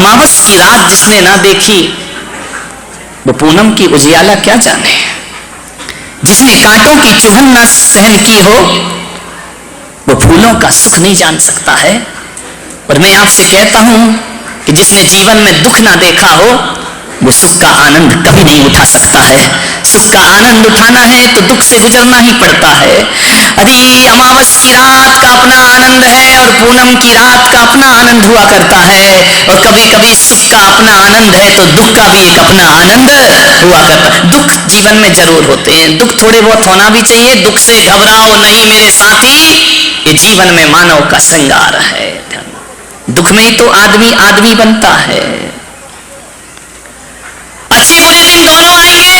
अमावस की रात जिसने ना देखी वो पूनम की उजियाला क्या जाने। जिसने कांटों की चुभन ना सहन की हो वो फूलों का सुख नहीं जान सकता है। और मैं आपसे कहता हूं कि जिसने जीवन में दुख ना देखा हो वो सुख का आनंद कभी नहीं उठा सकता है। सुख का आनंद उठाना है तो दुख से गुजरना ही पड़ता है। अरे अमावस की रात का अपना आनंद है और पूनम की रात का अपना आनंद हुआ करता है। और कभी कभी सुख का अपना आनंद है तो दुख का भी एक अपना आनंद हुआ करता है। दुख जीवन में जरूर होते हैं, दुख थोड़े बहुत होना भी चाहिए। दुख से घबराओ नहीं मेरे साथी, ये जीवन में मानव का श्रृंगार है। दुख में ही तो आदमी आदमी बनता है। अच्छे बुरे दिन दोनों आएंगे,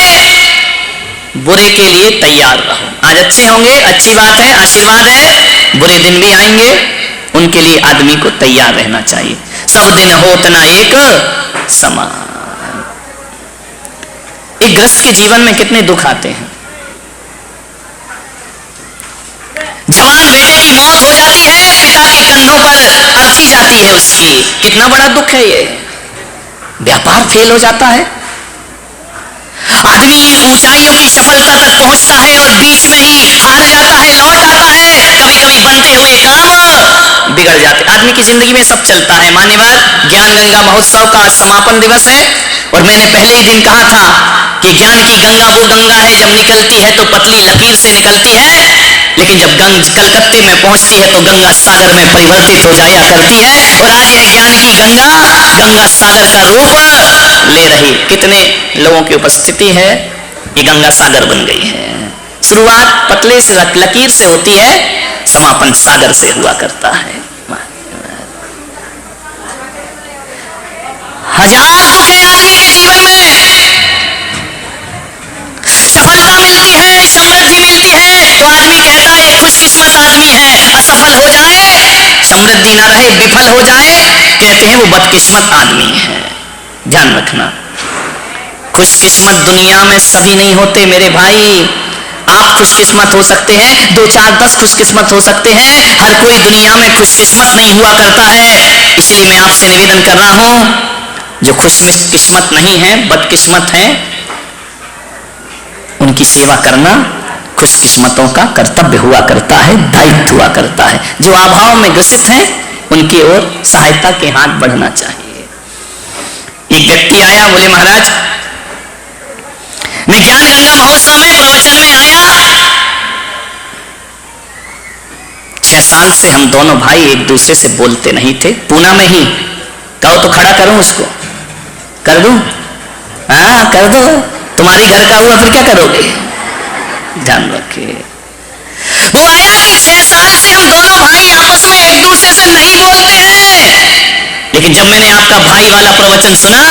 बुरे के लिए तैयार रहो। आज अच्छे होंगे, अच्छी बात है, आशीर्वाद है। बुरे दिन भी आएंगे, उनके लिए आदमी को तैयार रहना चाहिए। सब दिन होत ना एक समान। एक गृहस्थ के जीवन में कितने दुख आते हैं। जवान बेटे की मौत हो जाती है, पिता के कंधों पर अर्थी जाती है उसकी। कितना बड़ा दुख है ये। व्यापार फेल हो जाता है, आदमी ऊंचाइयों की सफलता तक पहुंचता है और बीच में ही हार जाता है, लौट आता है। कभी कभी बनते हुए काम बिगड़ जाते। आदमी की जिंदगी में सब चलता है। मान्यवर ज्ञान गंगा महोत्सव का आज समापन दिवस है और मैंने पहले ही दिन कहा था कि ज्ञान की गंगा वो गंगा है जब निकलती है तो पतली लकीर से निकलती है, लेकिन जब कलकत्ते में पहुंचती है तो गंगा सागर में परिवर्तित हो जाया करती है। और आज यह ज्ञान की गंगा गंगा सागर का रूप ले रही। कितने लोगों की उपस्थिति है, ये गंगा सागर बन गई है। शुरुआत पतले से लकीर से होती है, समापन सागर से हुआ करता है। हजार दुख है आदमी के जीवन में, सफलता मिलती है, समृद्धि मिलती है तो आदमी कहता है खुशकिस्मत आदमी है। असफल हो जाए, समृद्धि ना रहे, विफल हो जाए, कहते हैं वो बदकिस्मत आदमी है। ध्यान रखना, खुशकिस्मत दुनिया में सभी नहीं होते मेरे भाई। आप खुशकिस्मत हो सकते हैं, 2 4 10 खुशकिस्मत हो सकते हैं, हर कोई दुनिया में खुशकिस्मत नहीं हुआ करता है। इसलिए मैं आपसे निवेदन कर रहा हूं, जो खुशकिस्मत नहीं है, बदकिस्मत है, उनकी सेवा करना खुशकिस्मतों का कर्तव्य हुआ करता है, दायित्व हुआ करता है। जो अभाव में ग्रसित हैं उनकी ओर सहायता के हाथ बढ़ना चाहिए। एक व्यक्ति आया, बोले महाराज मैं ज्ञान गंगा महोत्सव में प्रवचन में आया। 6 साल से हम दोनों भाई एक दूसरे से बोलते नहीं थे। पूना में ही कहो तो खड़ा करूं उसको, कर दूं? हाँ कर दो, तुम्हारी घर का हुआ फिर क्या करोगे। ध्यान रखिए। वो आया कि 6 साल से हम दोनों भाई आपस में एक दूसरे से नहीं बोलते हैं, लेकिन जब मैंने आपका भाई वाला प्रवचन सुना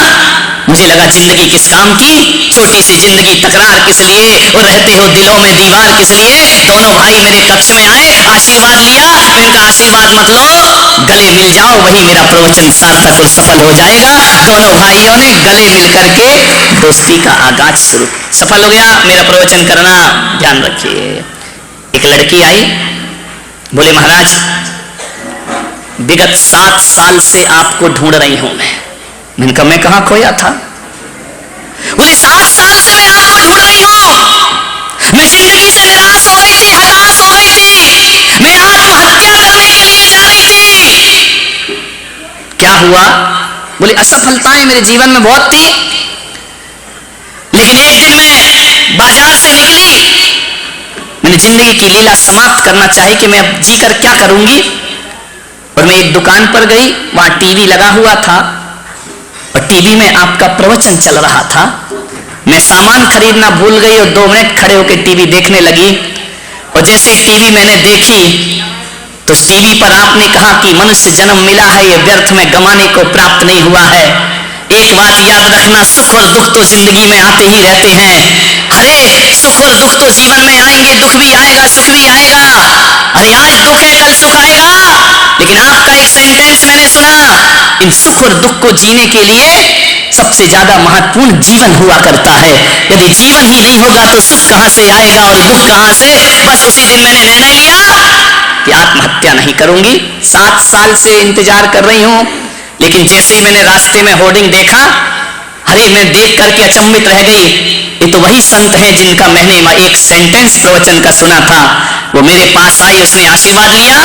मुझे लगा जिंदगी किस काम की, छोटी सी जिंदगी, तकरार किस लिए और रहते हो दिलों में दीवार किस लिए। दोनों भाई मेरे कक्ष में आए, आशीर्वाद लिया। मैंने कहा आशीर्वाद मत लो, गले मिल जाओ, वही मेरा प्रवचन सार्थक और सफल हो जाएगा। दोनों भाइयों ने गले मिल करके दोस्ती का आगाज शुरू, सफल हो गया मेरा प्रवचन करना। ध्यान रखिए। एक लड़की आई, बोले महाराज विगत 7 साल से आपको ढूंढ रही हूं मैंने कहा मैं कहां खोया था। बोले 7 साल से मैं आपको ढूंढ रही हूं। मैं जिंदगी से निराश हो गई थी, हताश हो गई थी, मैं आत्महत्या करने के लिए जा रही थी। क्या हुआ? बोले असफलताएं मेरे जीवन में बहुत थी, लेकिन एक दिन मैं बाजार से निकली, मैंने जिंदगी की लीला समाप्त करना चाही कि मैं अब जीकर क्या करूंगी। और मैं एक दुकान पर गई, वहां टीवी लगा हुआ था और टीवी में आपका प्रवचन चल रहा था। मैं सामान खरीदना भूल गई और 2 मिनट खड़े होकर टीवी देखने लगी। और जैसे ही टीवी मैंने देखी तो उस टीवी पर आपने कहा कि मनुष्य जन्म मिला है, ये व्यर्थ में गंवाने को प्राप्त नहीं हुआ है। एक बात याद रखना, सुख और दुख तो जिंदगी में आते ही रहते हैं। अरे सुख और दुख तो जीवन में आएंगे, दुख भी आएगा, सुख भी आएगा। अरे आज दुख है कल सुख आएगा। लेकिन आपका एक सेंटेंस मैंने सुना, इन सुख और दुख को जीने के लिए सबसे ज्यादा महत्वपूर्ण जीवन हुआ करता है। यदि जीवन ही नहीं होगा तो सुख कहां से आएगा और दुख कहां से। बस उसी दिन मैंने निर्णय लिया कि आत्महत्या नहीं करूंगी। 7 साल से इंतजार कर रही हूं, लेकिन जैसे ही मैंने रास्ते में होर्डिंग देखा, अरे मैं देख करके अचंभित रह गई। ये तो वही संत हैं जिनका मैंने एक सेंटेंस प्रवचन का सुना था। वो मेरे पास आई, उसने आशीर्वाद लिया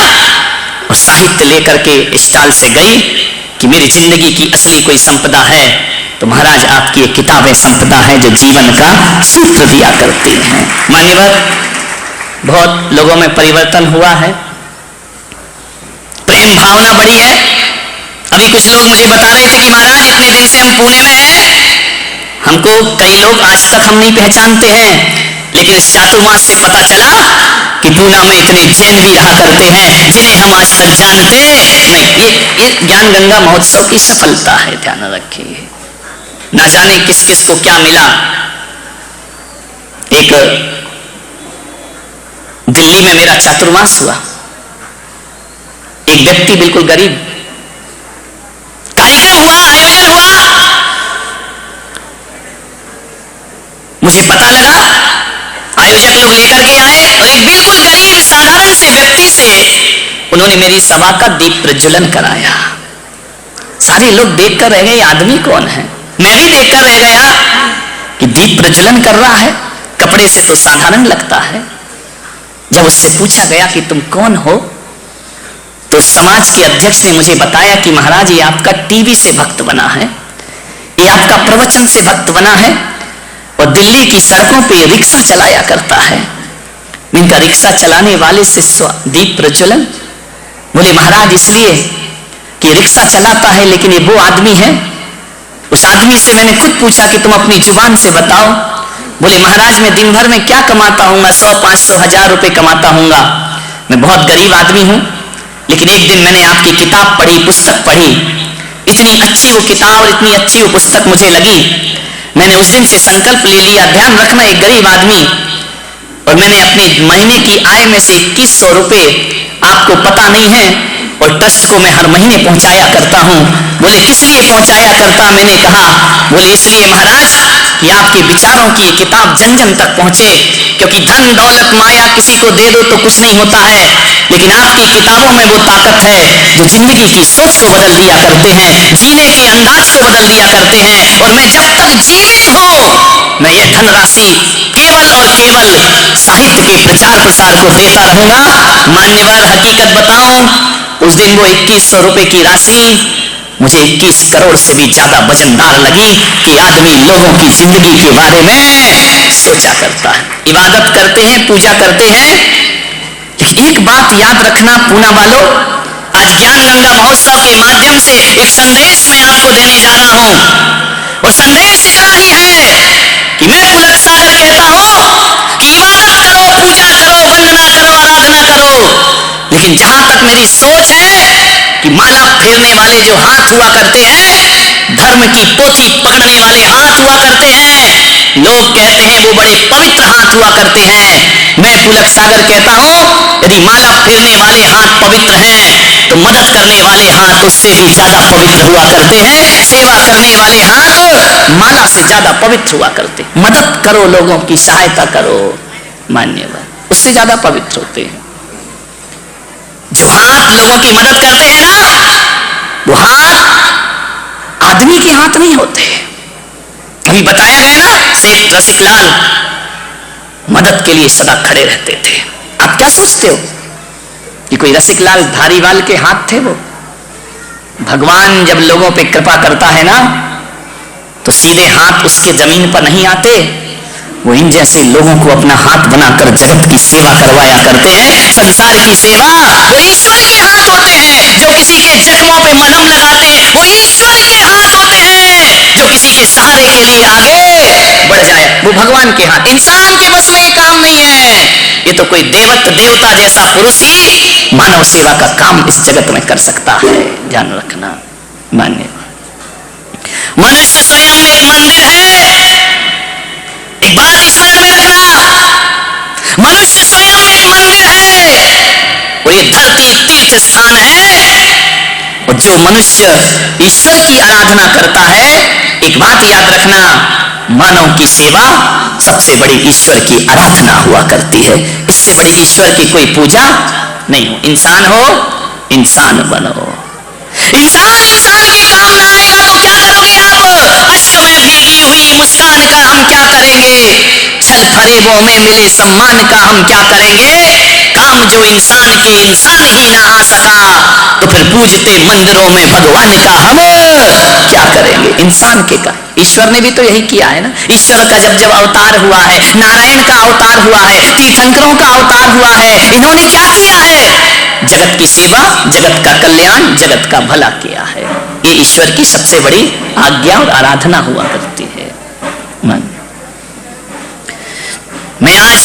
और साहित्य लेकर के स्टॉल से गई कि मेरी जिंदगी की असली कोई संपदा है तो महाराज आपकी ये किताबें संपदा है जो जीवन का सूत्र दिया करती हैं। मान्यवर, बहुत लोगों में परिवर्तन हुआ है, प्रेम भावना बढ़ी है। अभी कुछ लोग मुझे बता रहे थे कि महाराज इतने दिन से हम पुणे में हैं, हमको कई लोग आज तक हम नहीं पहचानते हैं, लेकिन इस चातुर्मास से पता चला कि पूना में इतने जैन भी रहा करते हैं जिन्हें हम आज तक जानते नहीं। ये ज्ञान गंगा महोत्सव की सफलता है, ध्यान रखिए। ना जाने किस किस को क्या मिला। एक दिल्ली में मेरा चातुर्मास हुआ, एक व्यक्ति बिल्कुल गरीब, कार्यक्रम हुआ, आयोजन हुआ, मुझे पता लगा आयोजक लोग लेकर के आए और एक बिल्कुल गरीब साधारण से व्यक्ति से उन्होंने मेरी सभा का दीप प्रज्वलन कराया। सारे लोग देखकर रह गए, आदमी कौन है। मैं भी देखकर रह गया कि दीप प्रज्वलन कर रहा है, कपड़े से तो साधारण लगता है। जब उससे पूछा गया कि तुम कौन हो, तो समाज के अध्यक्ष ने मुझे बताया कि महाराज ये आपका टीवी से भक्त बना है, ये आपका प्रवचन से भक्त बना है और दिल्ली की सड़कों पे रिक्शा चलाया करता है। इनका रिक्शा चलाने वाले से दीप प्रज्वलन। बोले महाराज इसलिए कि रिक्शा चलाता है लेकिन ये वो आदमी है। उस आदमी से मैंने खुद पूछा कि तुम अपनी जुबान से बताओ। बोले महाराज मैं दिन भर में क्या कमाता हूँगा, 100-500 1000 रुपए कमाता हूँगा, मैं बहुत गरीब आदमी हूँ। लेकिन एक दिन मैंने आपकी किताब पढ़ी, पुस्तक पढ़ी, इतनी अच्छी वो किताब और इतनी अच्छी वो पुस्तक मुझे लगी। मैंने उस दिन से संकल्प ले लिया, ध्यान रखना एक गरीब आदमी, और मैंने अपने महीने की आय में से 2100 रुपए, आपको पता नहीं है, और ट्रस्ट को मैं हर महीने पहुंचाया करता हूं। बोले किस लिए पहुंचाया करता, मैंने कहा बोले इसलिए महाराज कि आपके विचारों की ये किताब जन जन तक पहुंचे, क्योंकि धन दौलत माया किसी को दे दो तो कुछ नहीं होता है, लेकिन आपकी किताबों में वो ताकत है जो जिंदगी की सोच को बदल दिया करते हैं, जीने के अंदाज को बदल दिया करते हैं। और मैं जब तक जीवित हूं मैं ये धनराशि केवल और केवल साहित्य के प्रचार प्रसार को देता रहूंगा। मान्यवर हकीकत बताऊं, उस दिन वो 2100 रुपए की राशि मुझे 21 करोड़ से भी ज्यादा वजनदार लगी कि आदमी लोगों की जिंदगी के बारे में सोचा करता है। इबादत करते हैं, पूजा करते हैं, लेकिन एक बात याद रखना पूना वालों, आज ज्ञान गंगा महोत्सव के माध्यम से एक संदेश मैं आपको देने जा रहा हूं। और संदेश इतना ही है कि मैं पुलक सागर कहता हूं कि इबादत करो, पूजा करो, वंदना करो, आराधना करो, लेकिन जहां तक मेरी सोच है कि माला फेरने वाले जो हाथ हुआ करते हैं, धर्म की पोथी पकड़ने वाले हाथ हुआ करते हैं, लोग कहते हैं वो बड़े पवित्र हाथ हुआ करते हैं। मैं पुलक सागर कहता हूं यदि माला फेरने वाले हाथ पवित्र हैं तो मदद करने वाले हाथ उससे भी ज्यादा पवित्र हुआ करते हैं। सेवा करने वाले हाथ माला से ज्यादा पवित्र हुआ करते। मदद करो, लोगों की सहायता करो, मान्यवर, उससे ज्यादा पवित्र होते हैं। जो हाथ लोगों की मदद करते हैं ना, वो हाथ आदमी के हाथ नहीं होते। अभी बताया गया ना, सेठ रसिकलाल मदद के लिए सदा खड़े रहते थे। आप क्या सोचते हो कि कोई रसिकलाल धारीवाल के हाथ थे? वो भगवान जब लोगों पे कृपा करता है ना, तो सीधे हाथ उसके जमीन पर नहीं आते, वो इन जैसे लोगों को अपना हाथ बनाकर जगत की सेवा करवाया करते हैं। संसार की सेवा वो ईश्वरीय हाथ होते हैं। जो किसी के जख्मों पे मलहम लगाते हैं वो ईश्वरीय हाथ होते हैं। जो किसी के सहारे के लिए आगे बढ़ जाए वो भगवान के हाथ। इंसान के बस में ये काम नहीं है। ये तो कोई देवता जैसा पुरुष ही मानव सेवा का काम इस जगत में कर सकता है। ध्यान रखना मान्य। मनुष्य स्वयं एक मंदिर है। एक बात स्मरण में रखना, मनुष्य स्वयं एक मंदिर है और ये धरती तीर्थ स्थान है। और जो मनुष्य ईश्वर की आराधना करता है, एक बात याद रखना, मानव की सेवा सबसे बड़ी ईश्वर की आराधना हुआ करती है। इससे बड़ी ईश्वर की कोई पूजा नहीं हो। इंसान हो, इंसान बनो। इंसान इंसान की काम ना आएगा तो क्या करोगे आप? अश्क में भीगी हुई मुस्कान का हम क्या करेंगे? छल फरेबों में मिले सम्मान का हम क्या करेंगे? काम जो इंसान के इंसान ही ना आ सका तो फिर पूजते मंदिरों में भगवान का हम क्या करेंगे? इंसान के का ईश्वर ने भी तो यही किया है ना। ईश्वर का जब जब अवतार हुआ है, नारायण का अवतार हुआ है, तीर्थंकरों का अवतार हुआ है, इन्होंने क्या किया है? जगत की सेवा, जगत का कल्याण, जगत का भला किया है। ये ईश्वर की सबसे बड़ी आज्ञा और आराधना हुआ करती है। मैं आज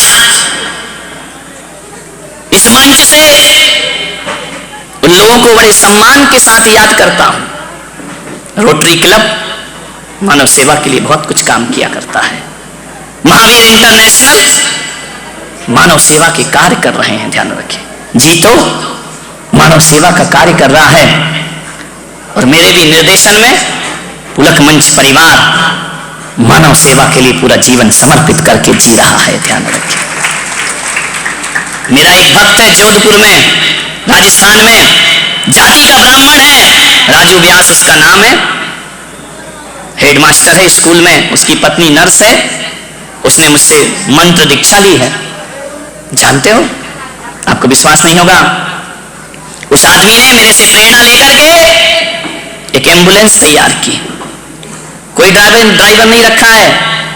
इस मंच से उन लोगों को बड़े सम्मान के साथ याद करता हूं। रोटरी क्लब मानव सेवा के लिए बहुत कुछ काम किया करता है। महावीर इंटरनेशनल मानव सेवा के कार्य कर रहे हैं, ध्यान रखें। जी तो मानव सेवा का कार्य कर रहा है और मेरे भी निर्देशन में पुलक मंच परिवार मानव सेवा के लिए पूरा जीवन समर्पित करके जी रहा है, ध्यान रखें। मेरा एक भक्त है जोधपुर में, राजस्थान में, जाति का ब्राह्मण है, राजू व्यास उसका नाम है, हेडमास्टर है स्कूल में, उसकी पत्नी नर्स है। उसने मुझसे मंत्र दीक्षा ली है, जानते हो, आपको विश्वास नहीं होगा। उस आदमी ने मेरे से प्रेरणा लेकर के एक एम्बुलेंस तैयार की। कोई ड्राइवर नहीं रखा है,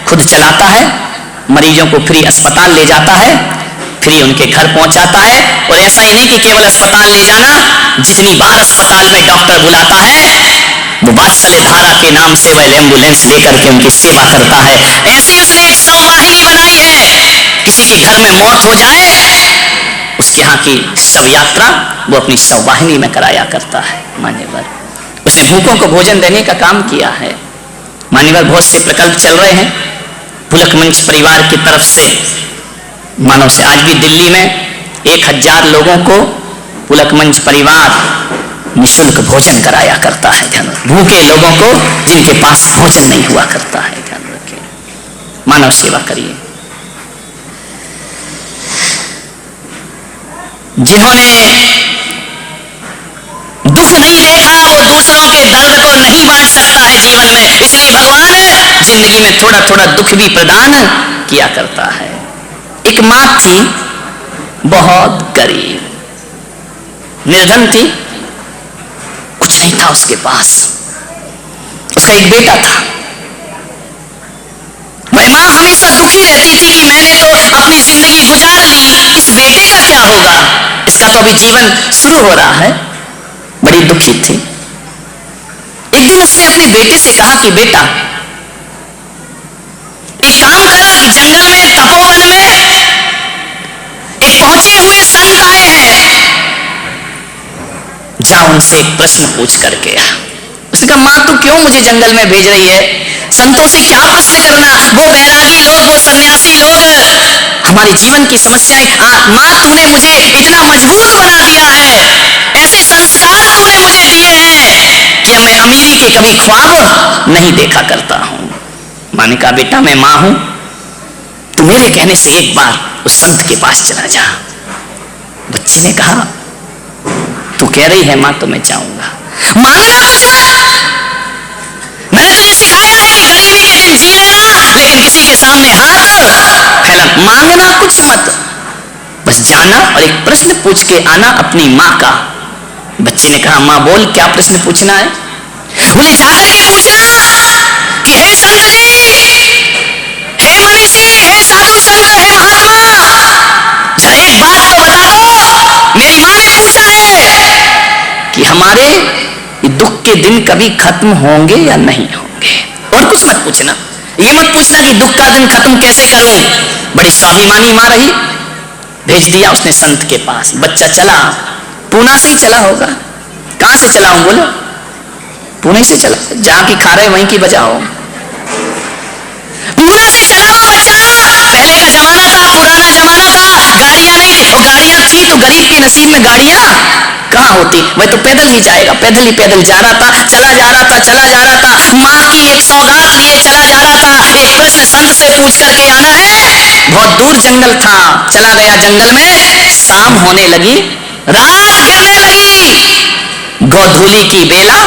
खुद चलाता है, मरीजों को फ्री अस्पताल ले जाता है, फ्री उनके घर पहुंचाता है। और ऐसा ही नहीं कि केवल अस्पताल ले जाना, जितनी बार अस्पताल में डॉक्टर बुलाता है वो वात्सल्य धारा के नाम से वह एम्बुलेंस लेकर के उनकी सेवा करता है। ऐसी उसने एक सौवाहिनी बनाई है, किसी के घर में मौत हो जाए उसके यहाँ की शव यात्रा वो अपनी सौवाहिनी में कराया करता है। मान्यवर उसने भूखों को भोजन देने का काम किया है। मान्यवर बहुत से प्रकल्प चल रहे हैं पुलक मंच परिवार की तरफ से मानव से। आज भी दिल्ली में 1000 लोगों को पुलक मंच परिवार निःशुल्क भोजन कराया करता है। ध्यान भूखे लोगों को जिनके पास भोजन नहीं हुआ करता है, ध्यान रखें। मानव सेवा करिए। जिन्होंने दुख नहीं देखा वो दूसरों के दर्द को नहीं बांट सकता है जीवन में, इसलिए भगवान जिंदगी में थोड़ा थोड़ा दुख भी प्रदान किया करता है। एक मां थी बहुत गरीब, निर्धन थी, कुछ नहीं था उसके पास। उसका एक बेटा था। वह मां हमेशा दुखी रहती थी कि मैंने तो अपनी जिंदगी गुजार ली, इस बेटे का क्या होगा? इसका तो अभी जीवन शुरू हो रहा है। बड़ी दुखी थी। एक दिन उसने अपने बेटे से कहा कि बेटा एक काम कर, जंगल में तपोवन में एक पहुंचे हुए संत आए हैं, जा उनसे एक प्रश्न पूछ करके आ। उसने कहा मां तू क्यों मुझे जंगल में भेज रही है? संतों से क्या प्रश्न करना? वो बैरागी लोग, वो सन्यासी लोग हमारे जीवन की समस्याएं। मां तूने मुझे इतना मजबूत बना दिया है, ऐसे संस्कार तूने मुझे दिए हैं कि मैं अमीरी के कभी ख्वाब नहीं देखा करता हूं। मां ने कहा बेटा मैं मां हूं, तू मेरे कहने से एक बार उस संत के पास चला जा। बच्चे ने कहा तू कह रही है मां तो मैं जाऊंगा। मांगना कुछ मत, मैंने तुझे सिखाया है कि गरीबी के दिन जी लेना, लेकिन किसी के सामने हाथ फैला। मांगना कुछ मत, बस जाना और एक प्रश्न पूछ के आना अपनी मां का। बच्चे ने कहा मां बोल क्या प्रश्न पूछना है? बोले जाकर के पूछना कि हे संत जी, हे मनीषी, हे साधु संत, हे महात्मा, जरा एक बात तो बता दो। मेरी मां ने पूछा है कि हमारे दुख के दिन कभी खत्म होंगे या नहीं होंगे। और कुछ मत पूछना, ये मत पूछना कि दुख का दिन खत्म कैसे करूं। बड़ी स्वाभिमानी मां रही, भेज दिया उसने संत के पास। बच्चा चला, पूना से ही चला होगा। कहां से चला हूं? बोलो पुणे से चला, जहां की खा रहे वहीं की बजाओ। पूना से चला वो बच्चा। पहले का जमाना था, पुराना जमाना था, गाड़ियां नहीं थी, और गाड़ियां थी तो गरीब के नसीब में गाड़ियां कहां होती। वह तो पैदल ही जाएगा, पैदल ही पैदल जा रहा था, चला जा रहा था, चला जा रहा था। मां की एक सौगात लिए चला जा रहा था, एक प्रश्न संत से पूछ करके आना है। बहुत दूर जंगल था, चला गया जंगल में। शाम होने लगी, रात गिरने लगी, गोधूली की बेला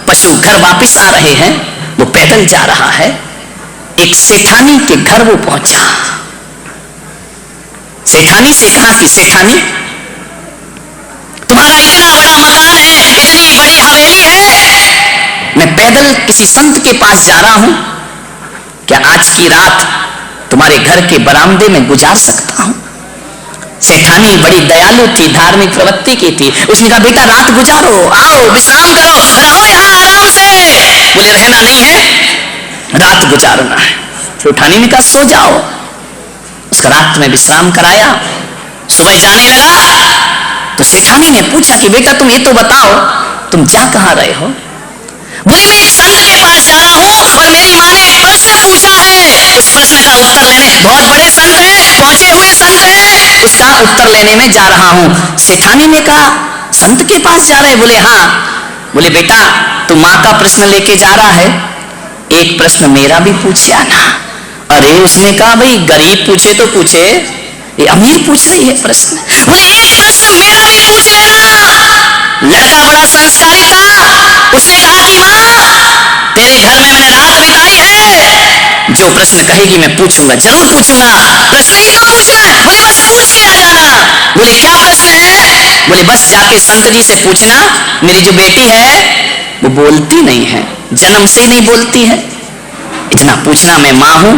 पशु घर वापस आ रहे हैं, वो पैदल जा रहा है, एक सेठानी के घर वो पहुंचा। सेठानी से कहा कि सेठानी, तुम्हारा इतना बड़ा मकान है, इतनी बड़ी हवेली है, मैं पैदल किसी संत के पास जा रहा हूं, क्या आज की रात तुम्हारे घर के बरामदे में गुजार सकता हूं? सेठानी बड़ी दयालु थी, धार्मिक प्रवृत्ति की थी। उसने कहा बेटा रात गुजारो, आओ विश्राम करो, रहो यहां आराम से। बोले रहना नहीं है, रात गुजारना है। सेठानी ने कहा सो जाओ। उसका रात में विश्राम कराया, सुबह जाने लगा तो सेठानी ने पूछा कि बेटा तुम ये तो बताओ तुम जा कहां रहे हो? बोले मैं एक संत के पास जा रहा हूं और मेरी मां ने एक प्रश्न पूछा है, उस प्रश्न का उत्तर लेने, बहुत बड़े संत हैं, पहुंचे हुए संत हैं, उसका उत्तर लेने में जा रहा हूं। सेठानी ने कहा संत के पास जा रहे? बोले हाँ। बोले बेटा तू मां का प्रश्न लेके जा रहा है, एक प्रश्न मेरा भी पूछ आना। अरे उसने कहा भाई गरीब पूछे तो पूछे, ये अमीर पूछ रही है प्रश्न। बोले एक प्रश्न मेरा भी पूछ लेना। लड़का बड़ा संस्कारी था, उसने कहा कि मां तेरे घर में मैंने रात बिताई है, जो प्रश्न कहेगी मैं पूछूंगा, जरूर पूछूंगा, प्रश्न ही तो पूछना है। बोले बस पूछ के आ जाना। बोले क्या प्रश्न है? बोले बस जाके संत जी से पूछना मेरी जो बेटी है वो बोलती नहीं है, जन्म से ही नहीं बोलती है, इतना पूछना, मैं मां हूं,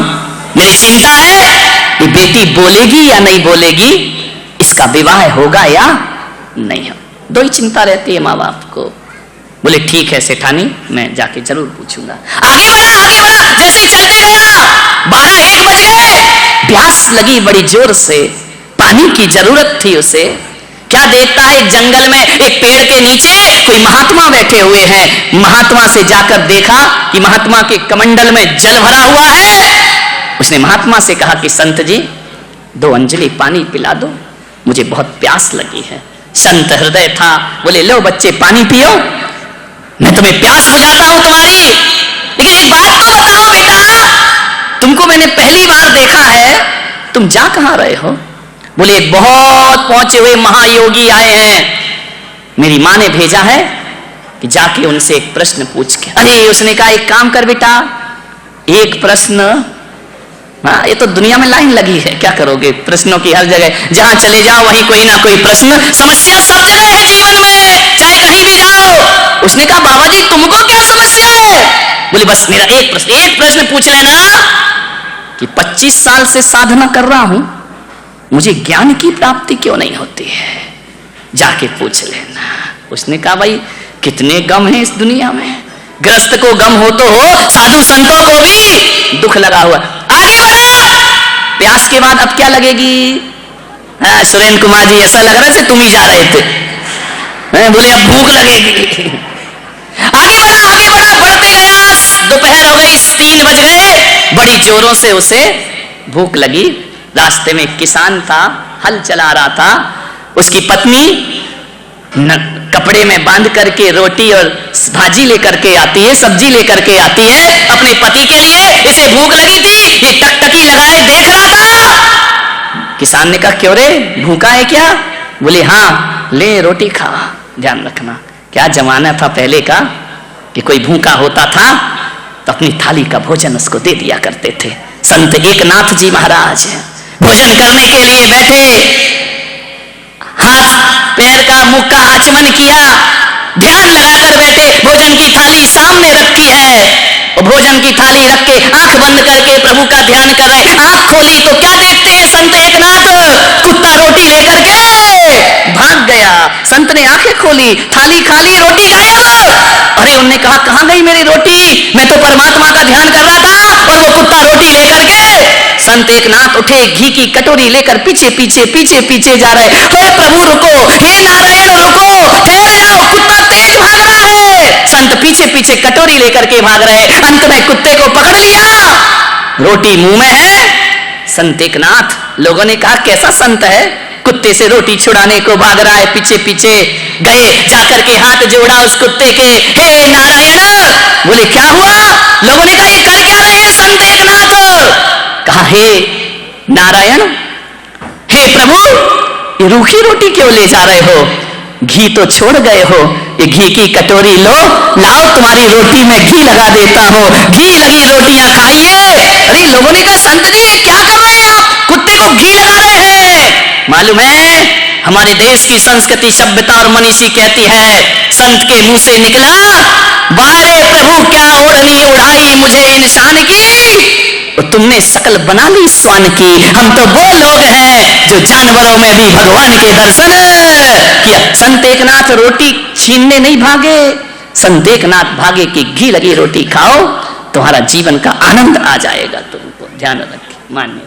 मेरी चिंता है कि बेटी बोलेगी या नहीं बोलेगी, इसका विवाह होगा या नहीं हो, दो ही चिंता रहती है माँ बाप को। बोले ठीक है सेठानी, मैं जाके जरूर पूछूंगा। आगे बढ़ा, जैसे चलते गया 12-1 बज गए, प्यास लगी बड़ी जोर से, पानी की जरूरत थी उसे। क्या देखता है एक जंगल में एक पेड़ के नीचे कोई महात्मा बैठे हुए हैं। महात्मा से जाकर देखा कि महात्मा के कमंडल में जल भरा हुआ है। उसने महात्मा से कहा कि संत जी 2 अंजलि पानी पिला दो, मुझे बहुत प्यास लगी है। संत हृदय था, बोले लो बच्चे पानी पियो, मैं तुम्हें प्यास बुझाता हूं तुम्हारी। लेकिन एक बात तो बताओ बेटा, तुमको मैंने पहली बार देखा है, तुम जा कहां रहे हो? बोले बहुत पहुंचे हुए महायोगी आए हैं, मेरी मां ने भेजा है कि जाके उनसे एक प्रश्न पूछ के। अरे उसने कहा एक काम कर बेटा, एक प्रश्न, हाँ ये तो दुनिया में लाइन लगी है, क्या करोगे प्रश्नों की, हर जगह जहां चले जाओ वहीं कोई ना कोई प्रश्न, समस्या सब जगह है जीवन में, चाहे कहीं भी जाओ। उसने कहा बाबा जी तुमको क्या समस्या है? बोले बस मेरा एक प्रश्न पूछ लेना कि 25 साल से साधना कर रहा हूं, मुझे ज्ञान की प्राप्ति क्यों नहीं होती है, जाके पूछ लेना। उसने कहा भाई कितने गम है इस दुनिया में, ग्रस्त को गम हो तो हो, साधु संतों को भी दुख लगा हुआ। आगे बढ़ा, प्यास के बाद अब क्या लगेगी? हाँ सुरेंद्र कुमार जी ऐसा लग रहा है तुम ही जा रहे थे। बोले अब भूख लगेगी। आगे बढ़ा, बढ़ते गया, दोपहर हो गई, 3 बज गए, बड़ी जोरों से उसे भूख लगी। रास्ते में एक किसान था, हल चला रहा था, उसकी पत्नी कपड़े में बांध करके रोटी और भाजी लेकर के आती है, सब्जी लेकर के आती है अपने पति के लिए। इसे भूख लगी थी, ये टकटकी लगाए देख रहा था। किसान ने कहा क्यों रे, भूखा है क्या? बोले हाँ, ले रोटी खा। ध्यान रखना क्या जमाना था पहले का कि कोई भूखा होता था तो अपनी थाली का भोजन उसको दे दिया करते थे। संत एकनाथ जी महाराज भोजन करने के लिए बैठे, हाथ पैर का मुख का आचमन किया, ध्यान लगाकर बैठे, भोजन की थाली सामने रखी है, और भोजन की थाली रख के आंख बंद करके प्रभु का ध्यान कर रहे। आंख खोली तो क्या देखते हैं संत एकनाथ, कुत्ता रोटी लेकर के भाग गया। संत ने आंखें खोली, थाली खाली, रोटी गायब। अरे उन्होंने कहा कहां गई मेरी रोटी, मैं तो परमात्मा का ध्यान कर रहा था और वो कुत्ता रोटी लेकर के। संत एकनाथ उठे, घी की कटोरी लेकर पीछे पीछे पीछे पीछे जा रहे। हे प्रभु रुको, हे नारायण रुको, ठहर जाओ, कुत्ता तेज भाग रहा है। संत पीछे पीछे कटोरी लेकर के भाग रहे, अंत में कुत्ते को पकड़ लिया, रोटी मुंह में है। संत एकनाथ, लोगों ने कहा कैसा संत है, कुत्ते से रोटी छुड़ाने को भाग रहा है। पीछे पीछे गए, जाकर के हाथ जोड़ा उस कुत्ते के, हे नारायण। बोले क्या हुआ? लोगों ने कहा ये कर क्या रहे हैं संत एकनाथ? कहा हे नारायण, हे प्रभु, ये रूखी रोटी क्यों ले जा रहे हो? घी तो छोड़ गए हो, ये घी की कटोरी लो, लाओ तुम्हारी रोटी में घी लगा देता हूँ, घी लगी रोटियां खाइए। अरे लोगों ने कहा संत जी क्या कर रहे हैं आप, कुत्ते को घी लगा रहे हैं। मालूम है हमारे देश की संस्कृति सभ्यता और मनीषी कहती है, संत के मुंह से निकला, वारे प्रभु क्या ओढ़नी उड़ाई मुझे इंसान की, तो तुमने शकल बना ली स्वान की। हम तो वो लोग हैं जो जानवरों में भी भगवान के दर्शन किया। संत एकनाथ रोटी छीनने नहीं भागे, संत एकनाथ भागे कि घी लगी रोटी खाओ, तुम्हारा जीवन का आनंद आ जाएगा। तुमको ध्यान रखें। मान्य